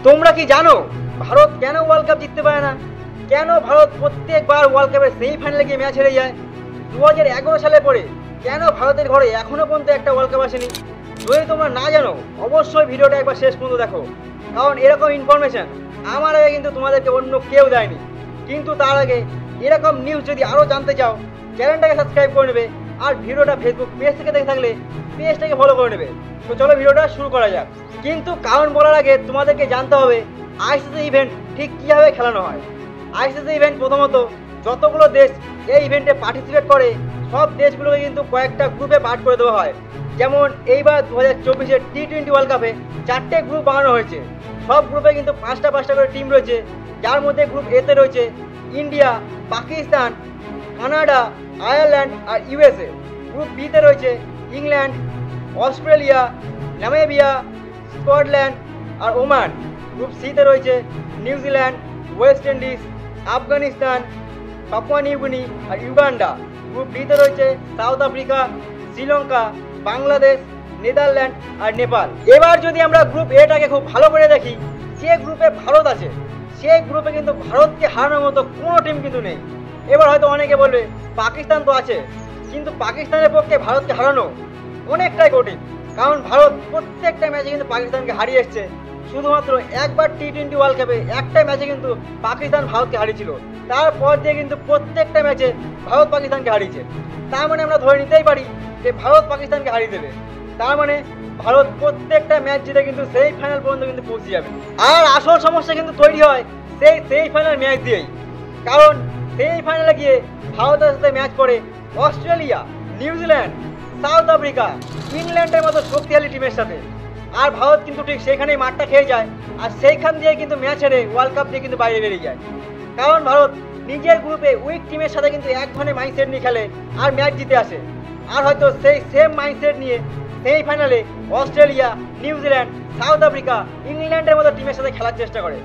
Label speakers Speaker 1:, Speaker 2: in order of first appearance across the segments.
Speaker 1: তোমরা কি জানো ভারত কেন ওয়ার্ল্ড কাপ জিততে পারে না? কেন ভারত প্রত্যেকবার ওয়ার্ল্ড কাপের সেমিফাইনালে গিয়ে ম্যাচ হেরে যায়? 2011 সালে পরে কেন ভারতের ঘরে এখনো পর্যন্ত একটা ওয়ার্ল্ড কাপ আসেনি? যদি তোমরা না জানো অবশ্যই ভিডিওটা একবার শেষ পর্যন্ত দেখো, কারণ এরকম ইনফরমেশন আমার আগে কিন্তু তোমাদেরকে অন্য কেউ দেয়নি। কিন্তু তার আগে এরকম নিউজ যদি আরও জানতে চাও চ্যানেলটাকে সাবস্ক্রাইব করে নেবে, আর ভিডিওটা ফেসবুক পেজ থেকে দেখে থাকলে পেজটাকে ফলো করে নেবে। তো চলো ভিডিওটা শুরু করা যাক। কিন্তু কারণ বলার আগে তোমাদেরকে জানতে হবে আইসিসি ইভেন্ট ঠিক কীভাবে খেলানো হয়। আইসিসি ইভেন্ট প্রথমত যতগুলো দেশ এই ইভেন্টে পার্টিসিপেট করে সব দেশগুলোকে কিন্তু কয়েকটা গ্রুপে ভাগ করে দেওয়া হয়। যেমন এইবার 2024-এর T20 ওয়ার্ল্ড কাপে 4টে গ্রুপ বানানো হয়েছে। সব গ্রুপে কিন্তু 5টা করে টিম রয়েছে, যার মধ্যে গ্রুপ এতে রয়েছে ইন্ডিয়া, পাকিস্তান, কানাডা, আয়ারল্যান্ড আর ইউএসএ। গ্রুপ বিতে রয়েছে ইংল্যান্ড, অস্ট্রেলিয়া, নামিবিয়া, স্কটল্যান্ড আর ওমান। গ্রুপ সিতে রয়েছে New Zealand, West Indies, Afghanistan, Papua New Guinea আর ইউগান্ডা। গ্রুপ ডিতে রয়েছে South Africa, Sri Lanka, Bangladesh, Netherland আর নেপাল। এবার যদি আমরা গ্রুপ এটাকে খুব ভালো করে দেখি, যে গ্রুপে ভারত আছে সেই গ্রুপে কিন্তু ভারতকে হারানোর মতো কোনো টিম কিন্তু নেই। এবার হয়তো অনেকে বলবে পাকিস্তান তো আছে, কিন্তু পাকিস্তানের পক্ষে ভারতকে হারানো অনেকটাই কঠিন, কারণ ভারত প্রত্যেকটা ম্যাচে কিন্তু পাকিস্তানকে হারিয়ে এসছে। শুধুমাত্র একবার T20 ওয়ার্ল্ড কাপে একটা ম্যাচে কিন্তু পাকিস্তান ভারতকে হারিয়েছিল, তারপর দিয়ে কিন্তু প্রত্যেকটা ম্যাচে ভারত পাকিস্তানকে হারিয়েছে। তার মানে আমরা ধরে নিতেই পারি যে ভারত পাকিস্তানকে হারিয়ে দেবে। তার মানে ভারত প্রত্যেকটা ম্যাচ জিতে কিন্তু সেই ফাইনাল পর্যন্ত কিন্তু পৌঁছে যাবে। আর আসল সমস্যা কিন্তু তৈরি হয় সেই ফাইনাল ম্যাচ দিয়েই, কারণ সেই ফাইনালে গিয়ে ভারতের সাথে ম্যাচ করে অস্ট্রেলিয়া, নিউজিল্যান্ড, সাউথ আফ্রিকা, ইংল্যান্ডের মতো শক্তিশালী টিমের সাথে। আর ভারত কিন্তু ঠিক সেখানেই মাঠটা খেয়ে যায়, আর সেইখান দিয়ে কিন্তু ম্যাচ হেরে ওয়ার্ল্ড কাপ দিয়ে কিন্তু বাইরে বেরিয়ে যায়। কারণ ভারত নিজের গ্রুপে উইক টিমের সাথে কিন্তু এক ধরনের মাইন্ডসেট নিয়ে খেলে আর ম্যাচ জিতে আসে। আর হয়তো সেই সেম মাইন্ডসেট নিয়ে সেমিফাইনালে অস্ট্রেলিয়া, নিউজিল্যান্ড, সাউথ আফ্রিকা, ইংল্যান্ডের মতো টিমের সাথে খেলার চেষ্টা করে।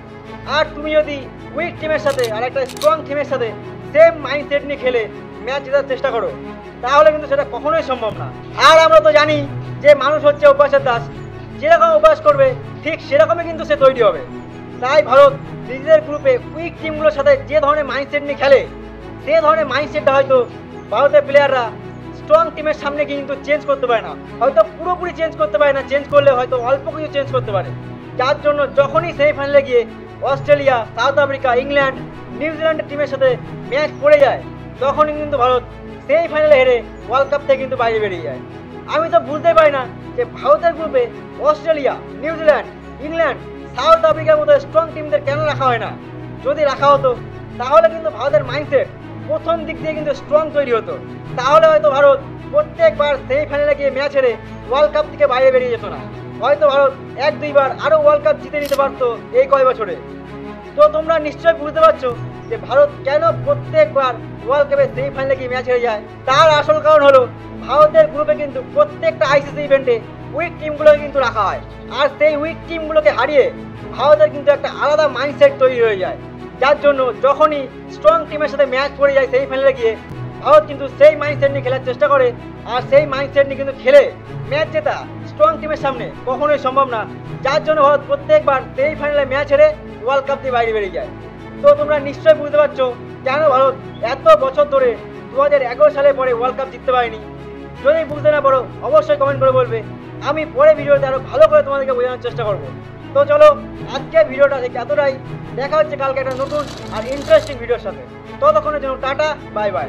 Speaker 1: আর তুমি যদি উইক টিমের সাথে আর একটা স্ট্রং টিমের সাথে সেম মাইন্ডসেট নিয়ে খেলে ম্যাচ জেতার চেষ্টা করো, তাহলে কিন্তু সেটা কখনোই সম্ভব না। আর আমরা তো জানি যে মানুষ হচ্ছে অভ্যাসের দাস, যেরকম অভ্যাস করবে ঠিক সেরকমই কিন্তু সে তৈরি হবে। তাই ভারত নিজেদের গ্রুপে উইক টিমগুলোর সাথে যে ধরনের মাইন্ডসেট নিয়ে খেলে, সে ধরনের মাইন্ডসেটটা হয়তো ভারতের প্লেয়াররা স্ট্রং টিমের সামনে গিয়ে কিন্তু চেঞ্জ করতে পারে না, হয়তো পুরোপুরি চেঞ্জ করতে পারে না, চেঞ্জ করলে হয়তো অল্প কিছু চেঞ্জ করতে পারে। যার জন্য যখনই সেমিফাইনালে গিয়ে অস্ট্রেলিয়া, সাউথ আফ্রিকা, ইংল্যান্ড, নিউজিল্যান্ডের টিমের সাথে ম্যাচ পড়ে যায়, তখনই কিন্তু ভারত সেমিফাইনালে হেরে ওয়ার্ল্ড কাপ থেকে কিন্তু বাইরে বেরিয়ে যায়। আমি তো বুঝতে পারি না যে ভারতের গ্রুপে অস্ট্রেলিয়া, নিউজিল্যান্ড, ইংল্যান্ড, সাউথ আফ্রিকার মতো স্ট্রং টিমদের কেন রাখা হয় না। যদি রাখা হতো তাহলে কিন্তু ভারতের মাইন্ডসেট প্রথম দিক দিয়ে কিন্তু স্ট্রং তৈরি হতো, তাহলে হয়তো ভারত প্রত্যেকবার সেমিফাইনালে গিয়ে ম্যাচ হেরে ওয়ার্ল্ড কাপ থেকে বাইরে বেরিয়ে যেত না। হয়তো ভারত 1-2বার আরও ওয়ার্ল্ড কাপ জিতে নিতে পারতো এই কয় বছরে। তো তোমরা নিশ্চয়ই বুঝতে পারছো যে ভারত কেন প্রত্যেকবার ওয়ার্ল্ড কাপে সেমিফাইনালে গিয়ে ম্যাচ হেরে যায়। তার আসল কারণ হলো ভারতের গ্রুপে কিন্তু প্রত্যেকটা আইসিসি ইভেন্টে উইক টিমগুলোকে কিন্তু রাখা হয়, আর সেই উইক টিমগুলোকে হারিয়ে ভারতের কিন্তু একটা আলাদা মাইন্ডসেট তৈরি হয়ে যায়। যার জন্য যখনই স্ট্রং টিমের সাথে ম্যাচ পড়ে যায় সেমিফাইনালে গিয়ে, ভারত কিন্তু সেই মাইন্ডসেট নিয়ে খেলার চেষ্টা করে, আর সেই মাইন্ডসেট নিয়ে কিন্তু খেলে ম্যাচ জেতা স্ট্রং টিমের সামনে কখনোই সম্ভব না। যার জন্য ভারত প্রত্যেকবার সেমিফাইনালে ম্যাচ হেরে ওয়ার্ল্ড কাপ দিয়ে বাইরে বেরিয়ে যায়। তো তোমরা নিশ্চয়ই বুঝতে পারছো কেন ভারত এত বছর ধরে 2011 সালে পরে ওয়ার্ল্ড কাপ জিততে পারেনি। যদি বুঝতে না পারো অবশ্যই কমেন্ট করে বলবে, আমি পরে ভিডিওতে আরও ভালো করে তোমাদেরকে বোঝানোর চেষ্টা করবো। তো চলো আজকের ভিডিওটা থেকে এতটাই, দেখা হচ্ছে কালকে একটা নতুন আর ইন্টারেস্টিং ভিডিওর সাথে। ততক্ষণের জন্য টাটা, বাই বাই।